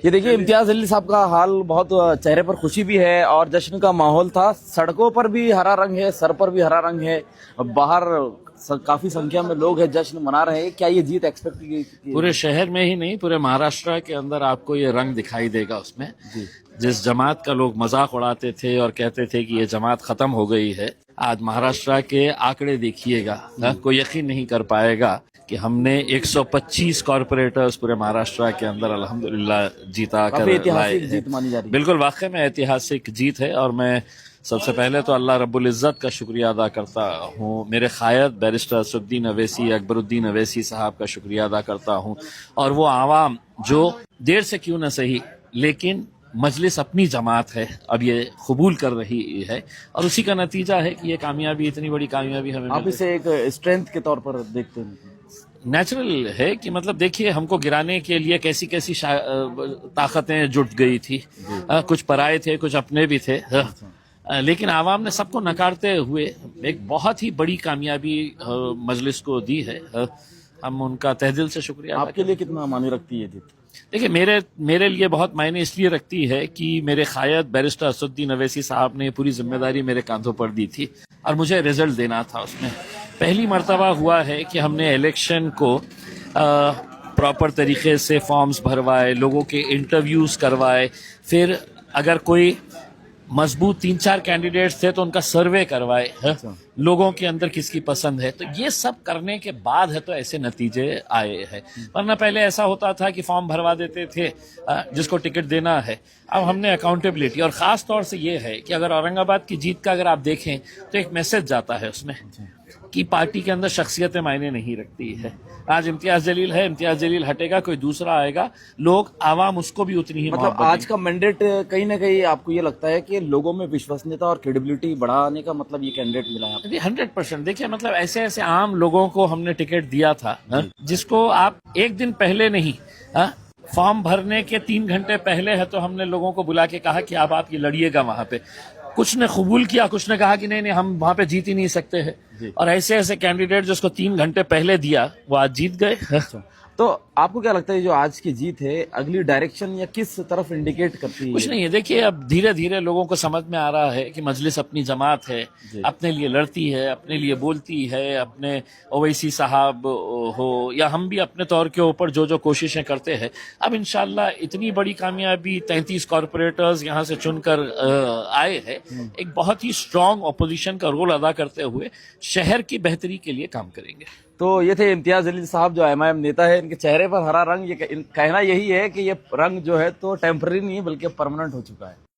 یہ دیکھیے امتیاز جلیل صاحب کا حال بہت چہرے پر خوشی بھی ہے اور جشن کا ماحول تھا. سڑکوں پر بھی ہرا رنگ ہے, سر پر بھی ہرا رنگ ہے, باہر کافی سنکھیا میں لوگ ہیں جشن منا رہے ہیں. کیا یہ جیت ایکسپیکٹ کی؟ پورے شہر میں ہی نہیں, پورے مہاراشٹر کے اندر آپ کو یہ رنگ دکھائی دے گا اس میں. جس جماعت کا لوگ مذاق اڑاتے تھے اور کہتے تھے کہ یہ جماعت ختم ہو گئی ہے, آج مہاراشٹر کے آنکڑے دیکھیے گا, کوئی یقین نہیں کر پائے گا کہ ہم نے 125 کارپوریٹرز پورے مہاراشٹر کے اندر الحمدللہ جیتا کر کافی لائے ایتہاسک جیت مانی جا رہی ہے. بالکل واقعی میں ایتہاسک جیت ہے, اور میں سب سے پہلے تو اللہ رب العزت کا شکریہ ادا کرتا ہوں, میرے قائد بیرسٹر اسدالدین اویسی, اکبر الدین اویسی صاحب کا شکریہ ادا کرتا ہوں, اور وہ عوام جو دیر سے کیوں نہ صحیح لیکن مجلس اپنی جماعت ہے اب یہ قبول کر رہی ہے, اور اسی کا نتیجہ ہے کہ یہ کامیابی, اتنی بڑی کامیابی ہمیں آپ اسے ایک اسٹرینتھ کے طور پر دیکھتے ہیں؟ نیچرل ہے کہ مطلب دیکھیے ہم کو گرانے کے لیے کیسی کیسی طاقتیں جٹ گئی تھی, کچھ پرائے تھے کچھ اپنے بھی تھے, لیکن عوام نے سب کو نکارتے ہوئے ایک بہت ہی بڑی کامیابی مجلس کو دی ہے. ہم ان کا تہ دل سے شکریہ. آپ کے لیے کتنا معنی رکھتی ہے جیت؟ دیکھیں میرے لیے بہت معنی اس لیے رکھتی ہے کہ میرے قائد بیرسٹر اسدالدین اویسی صاحب نے پوری ذمہ داری میرے کاندھوں پر دی تھی اور مجھے رزلٹ دینا تھا. اس میں پہلی مرتبہ ہوا ہے کہ ہم نے الیکشن کو پراپر طریقے سے فارمز بھروائے, لوگوں کے انٹرویوز کروائے, پھر اگر کوئی مضبوط 3-4 کینڈیڈیٹس تھے تو ان کا سروے کروائے, لوگوں کے اندر کس کی پسند ہے, تو یہ سب کرنے کے بعد ہے تو ایسے نتیجے آئے ہیں. ورنہ پہلے ایسا ہوتا تھا کہ فارم بھروا دیتے تھے جس کو ٹکٹ دینا ہے. اب ہم نے اکاؤنٹیبلٹی, اور خاص طور سے یہ ہے کہ اگر اورنگ آباد کی جیت کا اگر آپ دیکھیں تو ایک میسج جاتا ہے اس میں کہ پارٹی کے اندر شخصیتیں معنی نہیں رکھتی ہے. آج امتیاز جلیل ہے, امتیاز جلیل ہٹے گا کوئی دوسرا آئے گا, لوگ عوام اس کو بھی اتنی ہی مطلب آج کا مینڈیٹ کہیں نہ کہیں آپ کو یہ لگتا ہے کہ لوگوں میں وشوسنیتا اور کریڈیبلٹی بڑھانے کا مطلب یہ کینڈیڈیٹ ملا ہے؟ 100%. دیکھیے مطلب ایسے عام لوگوں کو ہم نے ٹکٹ دیا تھا جس کو آپ ایک دن پہلے نہیں, فارم بھرنے کے 3 گھنٹے پہلے ہے تو ہم نے لوگوں کو بلا کے کہا کہ آپ یہ لڑیے گا وہاں پہ. کچھ نے قبول کیا, کچھ نے کہا کہ نہیں ہم وہاں پہ جیت ہی نہیں سکتے ہیں, اور ایسے کینڈیڈیٹ جس کو 3 گھنٹے پہلے دیا وہ آج جیت گئے. تو آپ کو کیا لگتا ہے جو آج کی جیت ہے اگلی ڈائریکشن یا کس طرف انڈیکیٹ کرتی ہے؟ کچھ نہیں ہے, دیکھیے اب دھیرے دھیرے لوگوں کو سمجھ میں آ رہا ہے کہ مجلس اپنی جماعت ہے, اپنے لیے لڑتی ہے, اپنے لیے بولتی ہے. اپنے اویسی صاحب ہو یا ہم بھی اپنے طور کے اوپر جو کوششیں کرتے ہیں, اب انشاءاللہ اتنی بڑی کامیابی 33 کارپوریٹرز یہاں سے چن کر آئے ہیں, ایک بہت ہی اسٹرانگ اپوزیشن کا رول ادا کرتے ہوئے شہر کی بہتری کے لیے کام کریں گے. تو یہ تھے امتیاز جلیل صاحب جو ایم نیتا ہے, ان کے چہرے پر ہرا رنگ, یہ کہنا یہی ہے کہ یہ رنگ جو ہے تو ٹیمپرری نہیں بلکہ پرماننٹ ہو چکا ہے.